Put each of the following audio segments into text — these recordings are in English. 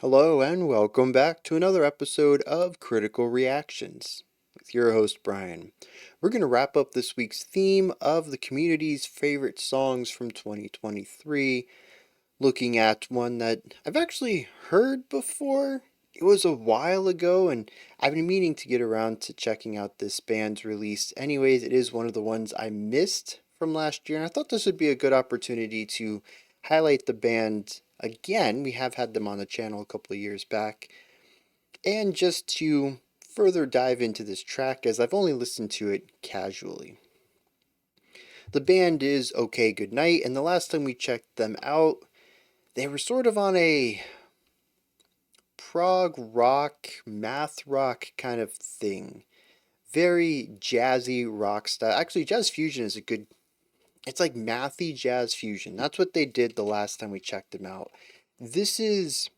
Hello and welcome back to another episode of Critical Reactions with your host Bryan. We're going to wrap up this week's theme of the community's favorite songs from 2023, looking at one that I've actually heard before. It was a while ago and I've been meaning to get around to checking out this band's release. Anyways, it is one of the ones I missed from last year and I thought this would be a good opportunity to highlight the band again. We have had them on the channel a couple of years back. And just to further dive into this track, as I've only listened to it casually. The band is Ok Goodnight, and the last time we checked them out, they were sort of on a prog rock, math rock kind of thing. Very jazzy rock style. Actually, jazz fusion is a good... It's like mathy jazz fusion. That's what they did the last time we checked them out. This is...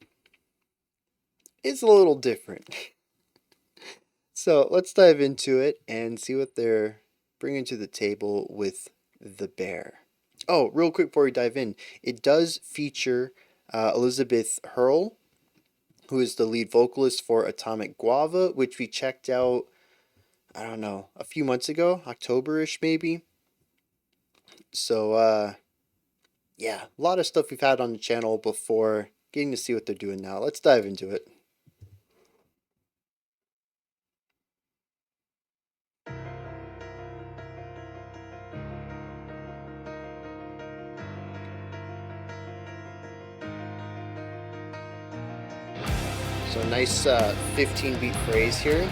It's a little different. So let's dive into it and see what they're bringing to the table with The Bear. Oh, real quick before we dive in, it does feature Elizabeth Hurl, who is the lead vocalist for Atomic Guava, which we checked out, I don't know, a few months ago, October-ish maybe. So, yeah, a lot of stuff we've had on the channel before, getting to see what they're doing now. Let's dive into it. So nice 15-beat phrase here.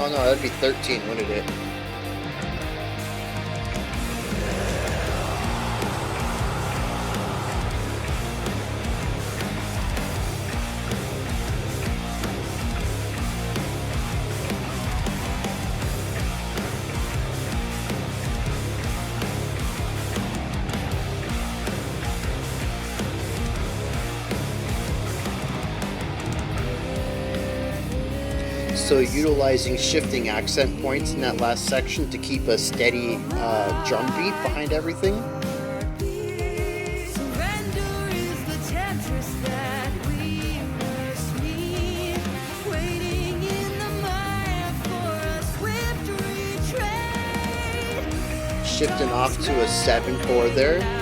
Oh no, that'd be 13, wouldn't it? So utilizing shifting accent points in that last section to keep a steady drum beat behind everything. Shifting off to a 7/4 there.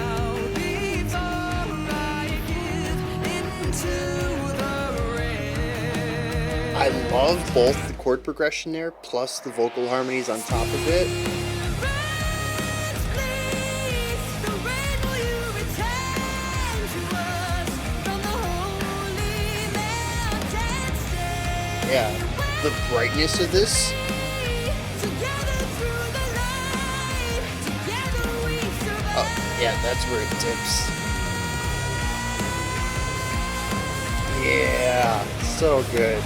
I love both the chord progression there, plus the vocal harmonies on top of it. Yeah, the brightness of this. Oh, yeah, that's where it dips. Yeah, so good.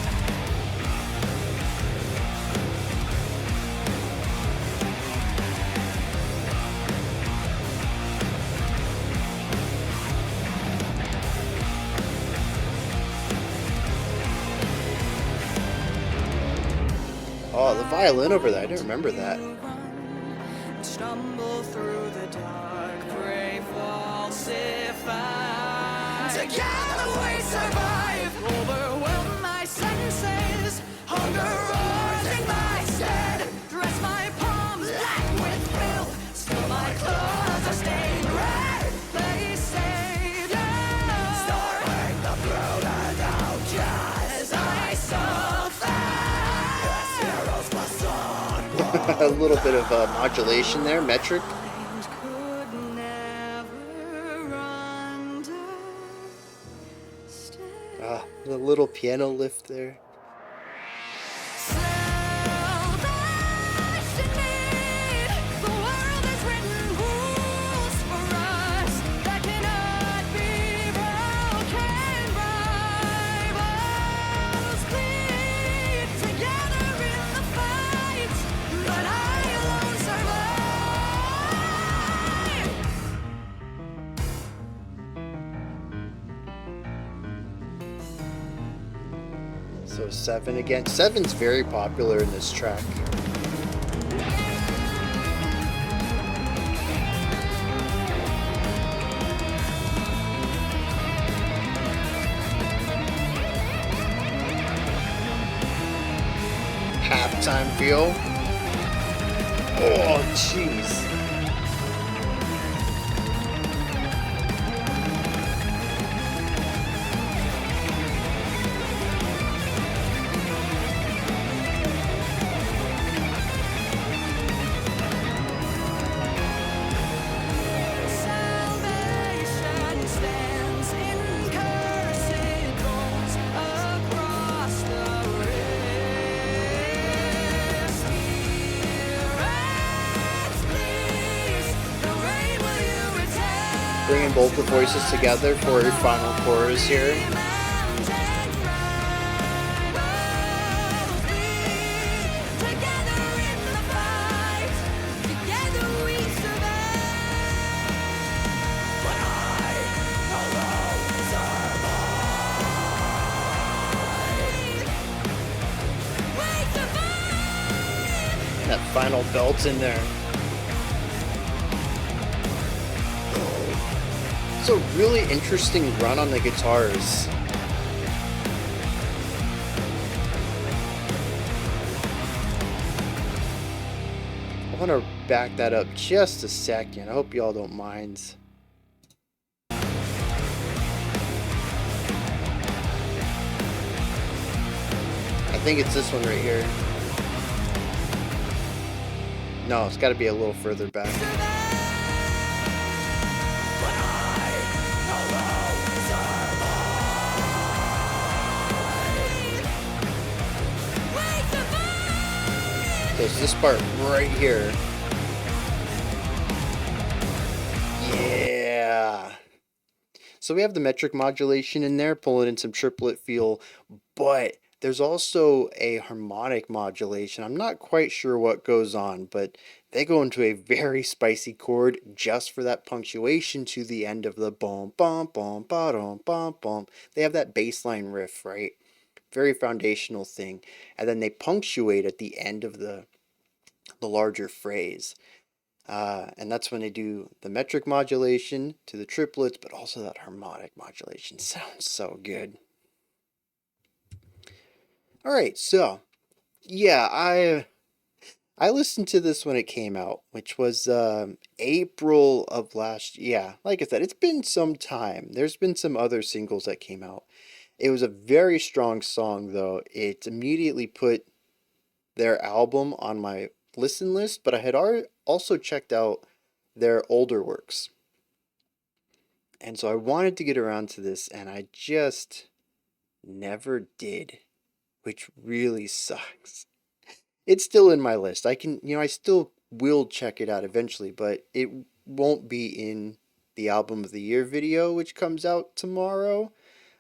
Oh, the violin over there, I didn't remember that. Stumble through the dark, pray falsify. Together we survive. Overwhelm my senses. Hunger roars in my stead. Dress my palms black with filth. Still my claws are stained red. They say, yeah. Starving the brooded outcast. I suffer. A little bit of modulation there, metric. A little piano lift there. So 7 again. 7's very popular in this track. Halftime feel. Oh, jeez. Bringing both the voices together for your final chorus here. That final belt in there. It's a really interesting run on the guitars. I want to back that up just a second. I hope y'all don't mind. I think it's this one right here. No, it's got to be a little further back. So it's this part right here. Yeah. So we have the metric modulation in there, pulling in some triplet feel, but there's also a harmonic modulation. I'm not quite sure what goes on, but they go into a very spicy chord just for that punctuation to the end of the boom, bum, bum, ba-dum, bum, bum. They have that bass line riff, right? Very foundational thing. And then they punctuate at the end of the larger phrase. And that's when they do the metric modulation to the triplets, but also that harmonic modulation. Sounds so good. All right, so yeah, I listened to this when it came out, which was April of last year. Yeah, like I said, it's been some time. There's been some other singles that came out. It was a very strong song, though. It immediately put their album on my listen list, but I had also checked out their older works. And so I wanted to get around to this, and I just never did, which really sucks. It's still in my list. I still will check it out eventually, but it won't be in the Album of the Year video, which comes out tomorrow.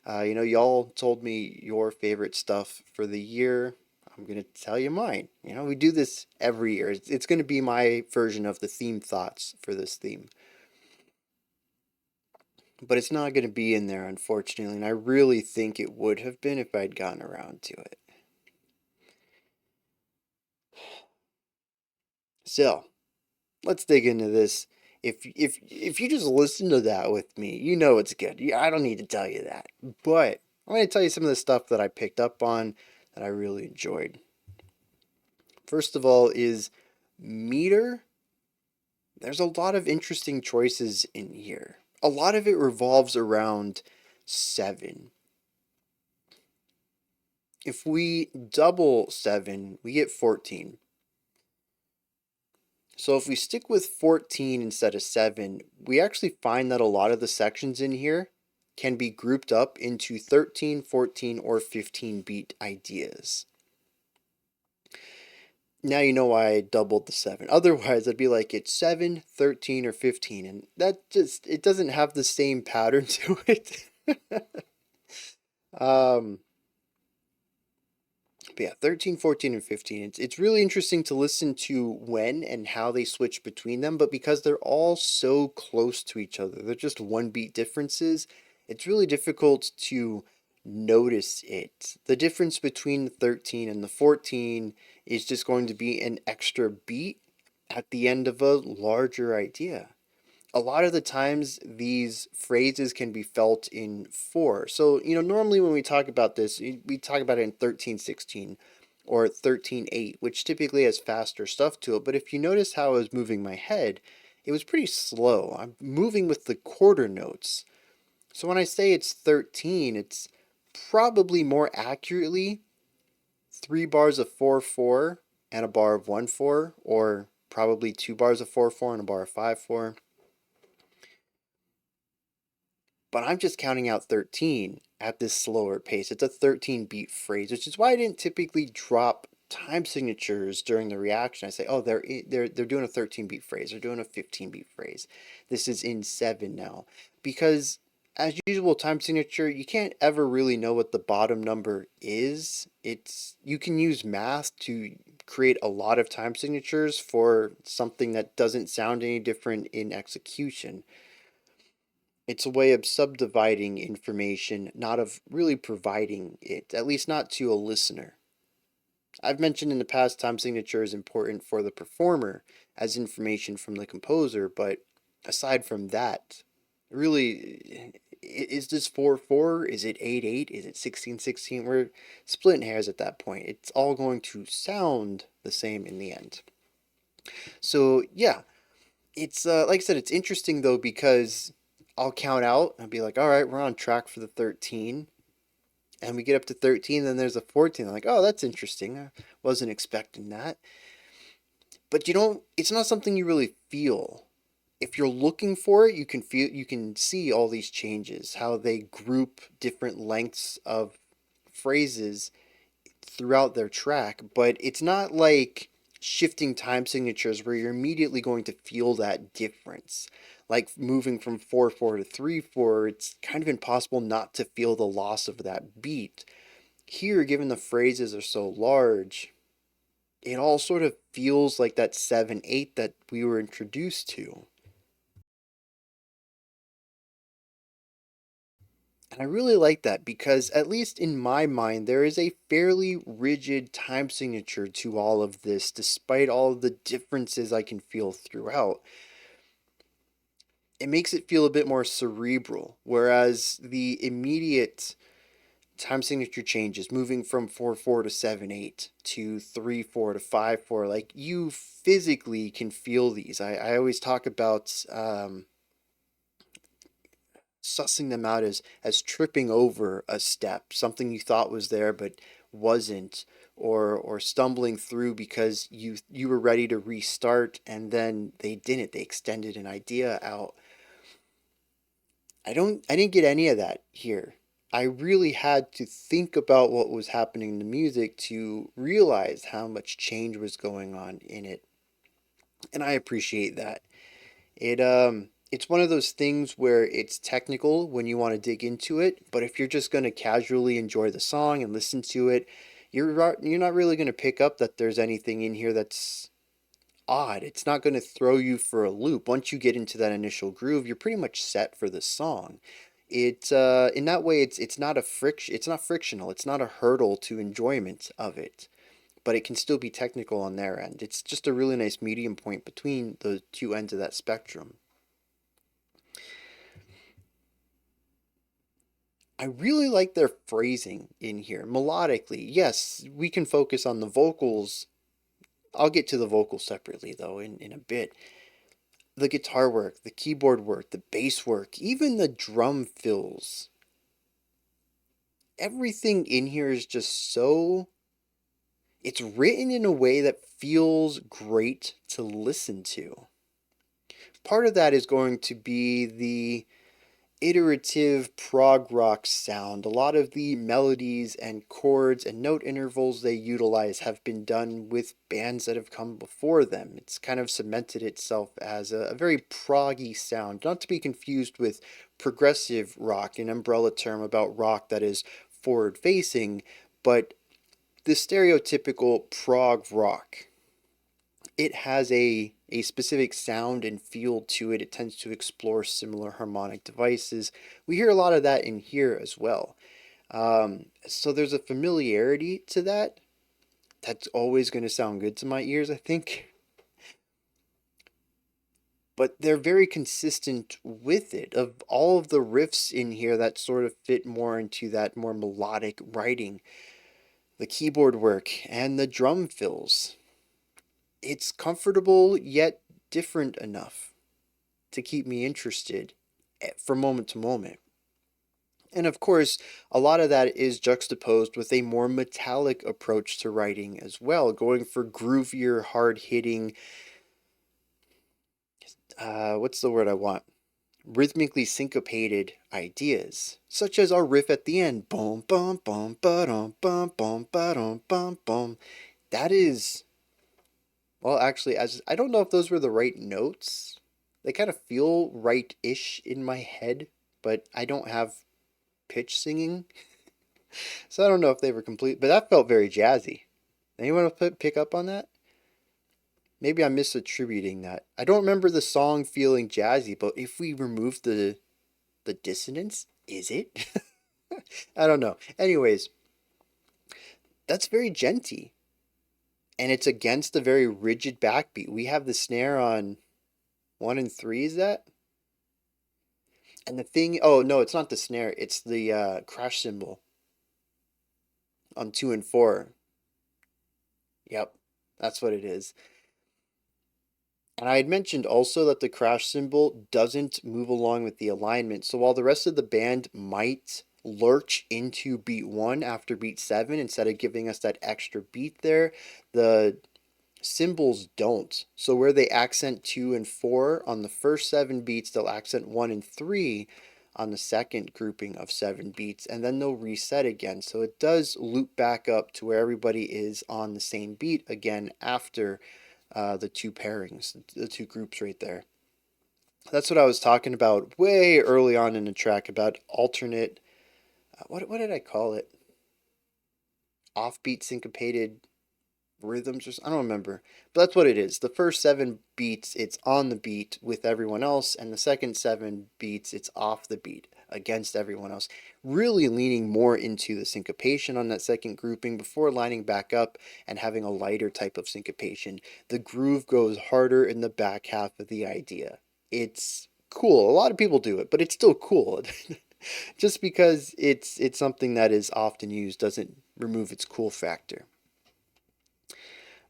Y'all told me your favorite stuff for the year. I'm going to tell you mine. We do this every year. It's going to be my version of the theme thoughts for this theme. But it's not going to be in there, unfortunately, and I really think it would have been if I'd gotten around to it. So, let's dig into this. If you just listen to that with me, you know it's good. I don't need to tell you that. But I'm going to tell you some of the stuff that I picked up on that I really enjoyed. First of all is meter. There's a lot of interesting choices in here. A lot of it revolves around 7. If we double 7, we get 14. So if we stick with 14 instead of 7, we actually find that a lot of the sections in here can be grouped up into 13, 14, or 15 beat ideas. Now you know why I doubled the 7. Otherwise, I'd be like, it's 7, 13, or 15. And it doesn't have the same pattern to it. But yeah, 13, 14, and 15. It's really interesting to listen to when and how they switch between them. But because they're all so close to each other, they're just one beat differences. It's really difficult to notice it. The difference between the 13 and the 14 is just going to be an extra beat at the end of a larger idea. A lot of the times these phrases can be felt in 4. So, normally when we talk about this, we talk about it in 13/16 or 13/8, which typically has faster stuff to it. But if you notice how I was moving my head, it was pretty slow. I'm moving with the quarter notes. So when I say it's 13, it's probably more accurately 3 bars of 4/4 and a bar of 1/4, or probably 2 bars of 4/4 and a bar of 5/4. But I'm just counting out 13 at this slower pace. It's a 13 beat phrase, which is why I didn't typically drop time signatures during the reaction. I say, oh, they're doing a 13 beat phrase, they're doing a 15 beat phrase. This is in 7 now. Because as usual, time signature, you can't ever really know what the bottom number is. You can use math to create a lot of time signatures for something that doesn't sound any different in execution. It's a way of subdividing information, not of really providing it, at least not to a listener. I've mentioned in the past time signature is important for the performer as information from the composer, but aside from that, really, is this 4/4? Is it 8/8? Is it 16/16? We're splitting hairs at that point. It's all going to sound the same in the end. So, yeah, it's like I said, it's interesting though because I'll count out and be like, all right, we're on track for the 13. And we get up to 13, then there's a 14. I'm like, oh, that's interesting. I wasn't expecting that. But it's not something you really feel. If you're looking for it, you can see all these changes, how they group different lengths of phrases throughout their track, but it's not like shifting time signatures where you're immediately going to feel that difference. Like moving from 4/4 to 3/4, it's kind of impossible not to feel the loss of that beat. Here, given the phrases are so large, it all sort of feels like that 7/8 that we were introduced to. And I really like that because, at least in my mind, there is a fairly rigid time signature to all of this, despite all of the differences I can feel throughout. It makes it feel a bit more cerebral, whereas the immediate time signature changes, moving from 4/4 to 7/8 to 3/4 to 5/4, like you physically can feel these. I always talk about sussing them out as tripping over a step, something you thought was there but wasn't, or stumbling through because you were ready to restart and then they didn't. They extended an idea out. I didn't get any of that here. I really had to think about what was happening in the music to realize how much change was going on in it. And I appreciate that. It's one of those things where it's technical when you want to dig into it, but if you're just going to casually enjoy the song and listen to it, you're not really going to pick up that there's anything in here that's odd. It's not going to throw you for a loop. Once you get into that initial groove, you're pretty much set for the song. In that way, it's not frictional. It's not a hurdle to enjoyment of it, but it can still be technical on their end. It's just a really nice medium point between the two ends of that spectrum. I really like their phrasing in here. Melodically, yes, we can focus on the vocals. I'll get to the vocals separately, though, in a bit. The guitar work, the keyboard work, the bass work, even the drum fills. Everything in here is just so. It's written in a way that feels great to listen to. Part of that is going to be the iterative prog rock sound. A lot of the melodies and chords and note intervals they utilize have been done with bands that have come before them. It's kind of cemented itself as a very proggy sound, not to be confused with progressive rock, an umbrella term about rock that is forward facing, but the stereotypical prog rock. It has a specific sound and feel to it. It tends to explore similar harmonic devices. We hear a lot of that in here as well. So there's a familiarity to that that's always going to sound good to my ears, I think. But they're very consistent with it. Of all of the riffs in here that sort of fit more into that more melodic writing, the keyboard work, and the drum fills, it's comfortable yet different enough to keep me interested from moment to moment. And of course, a lot of that is juxtaposed with a more metallic approach to writing as well, going for groovier, hard hitting, what's the word I want? Rhythmically syncopated ideas, such as our riff at the end. Boom, boom, boom, ba-dum, bum, bum, ba-dum, bum, bum. That is, well, actually, as I don't know if those were the right notes. They kind of feel right-ish in my head, but I don't have pitch singing, so I don't know if they were complete. But that felt very jazzy. Anyone pick up on that? Maybe I'm misattributing that. I don't remember the song feeling jazzy, but if we remove the dissonance, is it? I don't know. Anyways, that's very genty, and it's against a very rigid backbeat. We have the snare on 1 and 3, is that? And the thing, oh no, it's not the snare, it's the crash cymbal on 2 and 4. Yep, that's what it is. And I had mentioned also that the crash cymbal doesn't move along with the alignment. So while the rest of the band might lurch into beat 1 after beat 7 instead of giving us that extra beat there, the cymbals don't. So where they accent 2 and 4 on the first 7 beats, they'll accent 1 and 3 on the second grouping of 7 beats, and then they'll reset again. So it does loop back up to where everybody is on the same beat again after the two pairings, the two groups right there. That's what I was talking about way early on in the track about alternate. What did I call it? Offbeat syncopated rhythms, or I don't remember, but that's what it is. The first 7 beats, it's on the beat with everyone else, and the second 7 beats, it's off the beat against everyone else. Really leaning more into the syncopation on that second grouping before lining back up and having a lighter type of syncopation. The groove goes harder in the back half of the idea. It's cool. A lot of people do it, but it's still cool. Just because it's something that is often used doesn't remove its cool factor.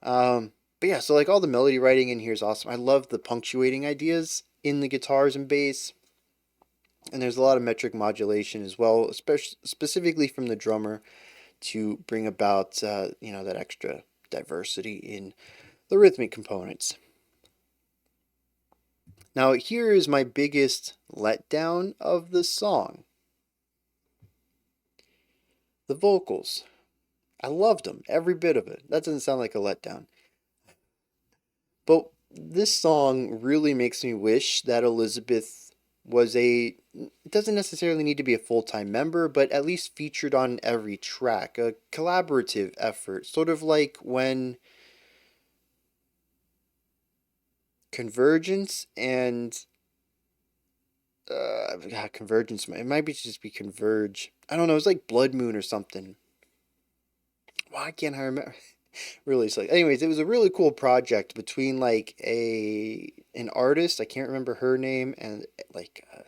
But yeah, so like all the melody writing in here is awesome. I love the punctuating ideas in the guitars and bass. And there's a lot of metric modulation as well, especially specifically from the drummer to bring about that extra diversity in the rhythmic components. Now here is my biggest letdown of the song. The vocals. I loved them, every bit of it. That doesn't sound like a letdown. But this song really makes me wish that Elizabeth was it doesn't necessarily need to be a full-time member, but at least featured on every track, a collaborative effort, sort of like when Convergence and Convergence, it might be just be Converge. I don't know, it's like Blood Moon or something. Why can't I remember? Really silly. Anyways, it was a really cool project between like an artist, I can't remember her name, and like a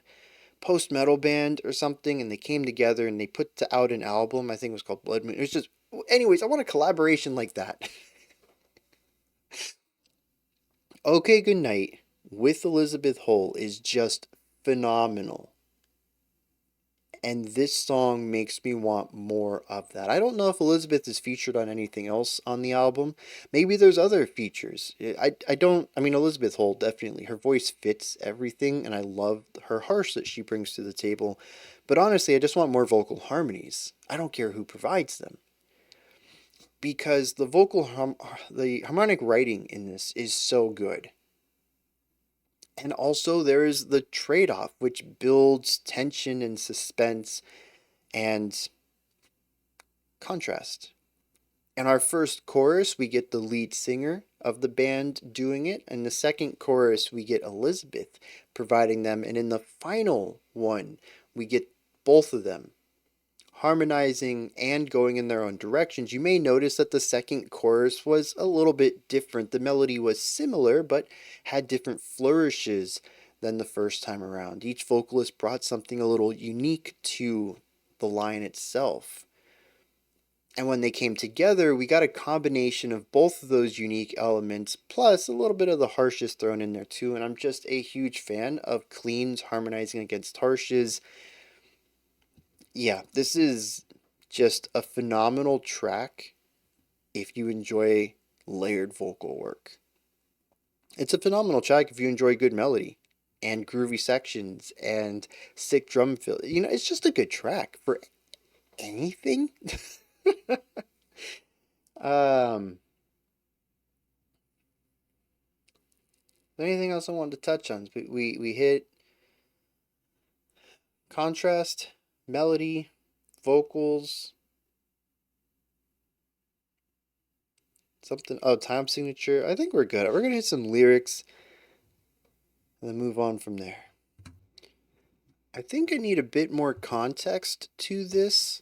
post metal band or something, and they came together and they put out an album. I think it was called Blood Moon. It was just, anyways, I want a collaboration like that. Ok Goodnight with Elizabeth Hole is just phenomenal. And this song makes me want more of that. I don't know if Elizabeth is featured on anything else on the album. Maybe there's other features. I don't, I mean, Elizabeth Hole, definitely. Her voice fits everything, and I love her harsh that she brings to the table. But honestly, I just want more vocal harmonies. I don't care who provides them. Because the harmonic writing in this is so good. And also, there is the trade off, which builds tension and suspense and contrast. In our first chorus, we get the lead singer of the band doing it. In the second chorus, we get Elizabeth providing them. And in the final one, we get both of them harmonizing and going in their own directions, you may notice that the second chorus was a little bit different. The melody was similar, but had different flourishes than the first time around. Each vocalist brought something a little unique to the line itself. And when they came together, we got a combination of both of those unique elements, plus a little bit of the harshes thrown in there too. And I'm just a huge fan of cleans harmonizing against harshes. Yeah, this is just a phenomenal track if you enjoy layered vocal work. It's a phenomenal track if you enjoy good melody and groovy sections and sick drum fill. You know, it's just a good track for anything. um, anything else I wanted to touch on? We hit contrast, melody, vocals, something. Oh, time signature. I think we're good. We're gonna hit some lyrics and then move on from there. I think I need a bit more context to this.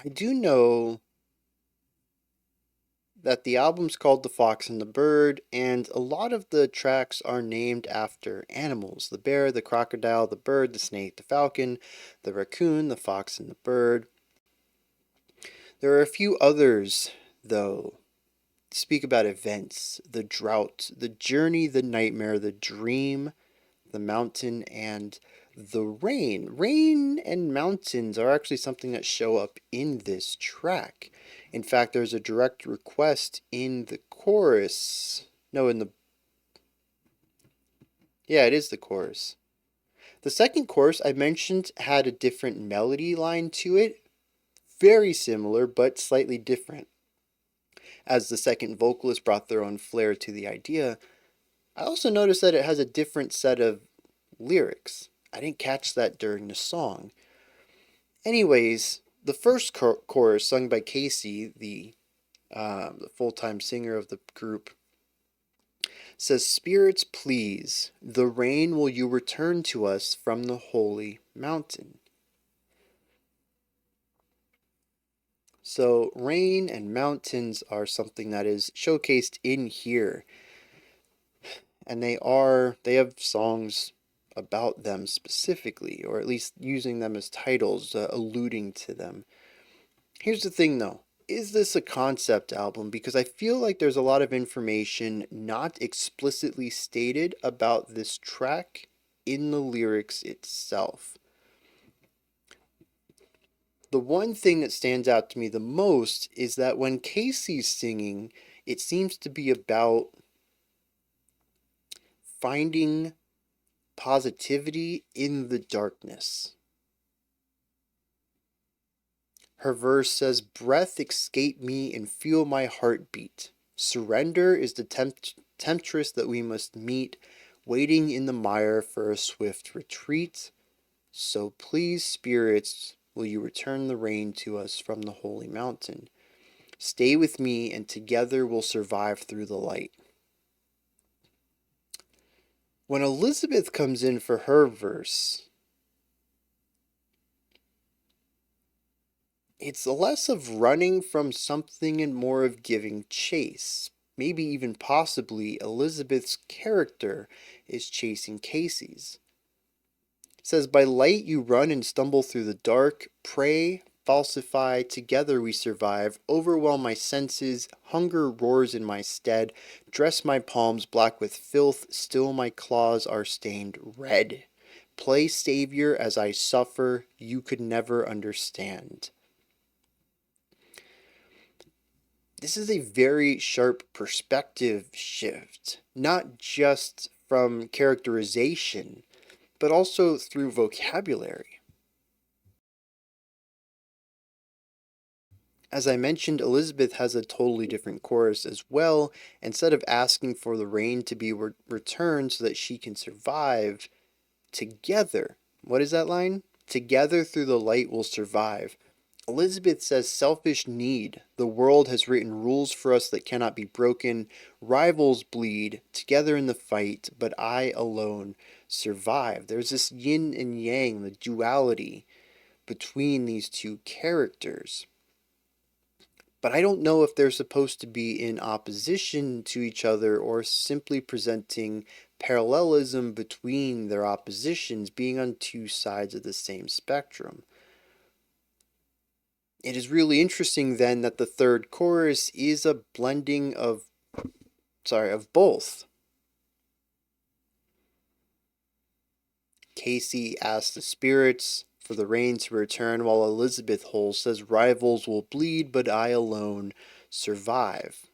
I do know that the album's called The Fox and the Bird, and a lot of the tracks are named after animals: the bear, the crocodile, the bird, the snake, the falcon, the raccoon, the fox, and the bird. There are a few others, though, to speak about events: the drought, the journey, the nightmare, the dream, the mountain, and the rain. Rain and mountains are actually something that show up in this track. In fact, there's a direct request in the chorus. No, yeah, it is the chorus. The second chorus I mentioned had a different melody line to it, very similar but slightly different. As the second vocalist brought their own flair to the idea, I also noticed that it has a different set of lyrics. I didn't catch that during the song. Anyways, the first chorus, sung by Casey, the full-time singer of the group, says, "Spirits, please, the rain will you return to us from the holy mountain." So rain and mountains are something that is showcased in here. And they have songs about them specifically, or at least using them as titles, alluding to them. Here's the thing though, is this a concept album? Because I feel like there's a lot of information not explicitly stated about this track in the lyrics itself. The one thing that stands out to me the most is that when Casey's singing, it seems to be about finding positivity in the darkness. Her verse says, "Breath escape me and feel my heart beat. Surrender is the temptress that we must meet, waiting in the mire for a swift retreat. So please, spirits, will you return the rain to us from the holy mountain? Stay with me and together we'll survive through the light." When Elizabeth comes in for her verse, it's less of running from something and more of giving chase. Maybe even possibly Elizabeth's character is chasing Casey's. It says, "By light you run and stumble through the dark, pray, falsify, together we survive, overwhelm my senses, hunger roars in my stead, dress my palms black with filth, still my claws are stained red. Play savior as I suffer, you could never understand." This is a very sharp perspective shift, not just from characterization, but also through vocabulary. As I mentioned, Elizabeth has a totally different chorus as well. Instead of asking for the rain to be returned so that she can survive, together. What is that line? "Together through the light we'll survive." Elizabeth says, "Selfish need. The world has written rules for us that cannot be broken. Rivals bleed together in the fight, but I alone survive." There's this yin and yang, the duality between these two characters. But I don't know if they're supposed to be in opposition to each other or simply presenting parallelism between their oppositions, being on two sides of the same spectrum. It is really interesting then that the third chorus is a blending of both. Casey asks the spirits for the rain to return, while Elizabeth Hull says rivals will bleed, but I alone survive.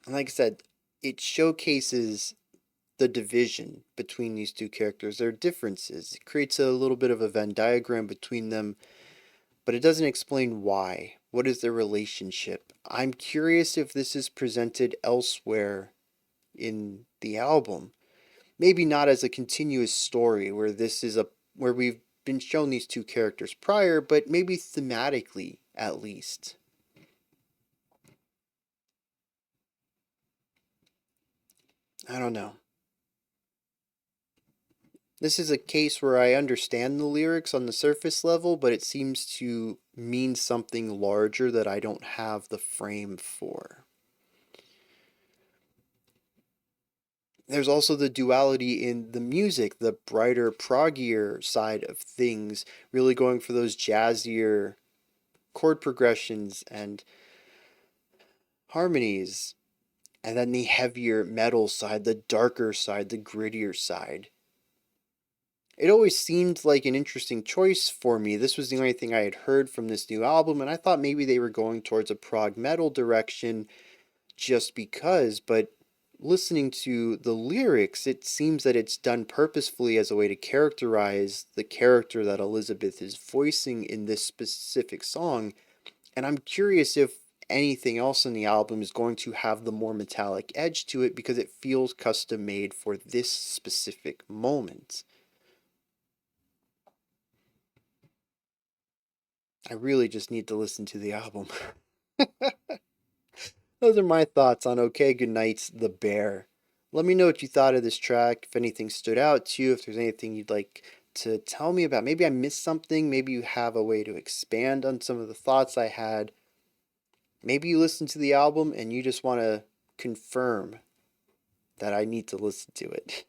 And like I said, it showcases the division between these two characters, their differences. It creates a little bit of a Venn diagram between them, but it doesn't explain why. What is their relationship? I'm curious if this is presented elsewhere in the album. Maybe not as a continuous story where we've been shown these two characters prior, but maybe thematically at least. I don't know. This is a case where I understand the lyrics on the surface level, but it seems to mean something larger that I don't have the frame for. There's also the duality in the music, the brighter, proggier side of things, really going for those jazzier chord progressions and harmonies, and then the heavier metal side, the darker side, the grittier side. It always seemed like an interesting choice for me. This was the only thing I had heard from this new album, and I thought maybe they were going towards a prog metal direction just because, but listening to the lyrics, it seems that it's done purposefully as a way to characterize the character that Elizabeth is voicing in this specific song. And I'm curious if anything else in the album is going to have the more metallic edge to it because it feels custom made for this specific moment. I really just need to listen to the album. Those are my thoughts on Ok Goodnight's The Bear. Let me know what you thought of this track, if anything stood out to you, if there's anything you'd like to tell me about. Maybe I missed something, maybe you have a way to expand on some of the thoughts I had. Maybe you listened to the album and you just want to confirm that I need to listen to it.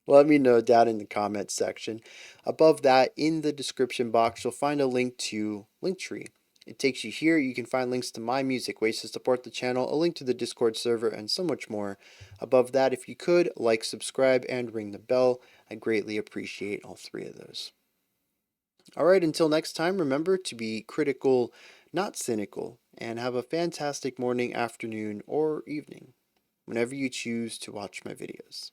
Let me know down in the comments section. Above that, in the description box, you'll find a link to Linktree. It takes you here. You can find links to my music, ways to support the channel, a link to the Discord server, and so much more. Above that, if you could, like, subscribe, and ring the bell. I greatly appreciate all three of those. Alright, until next time, remember to be critical, not cynical, and have a fantastic morning, afternoon, or evening, whenever you choose to watch my videos.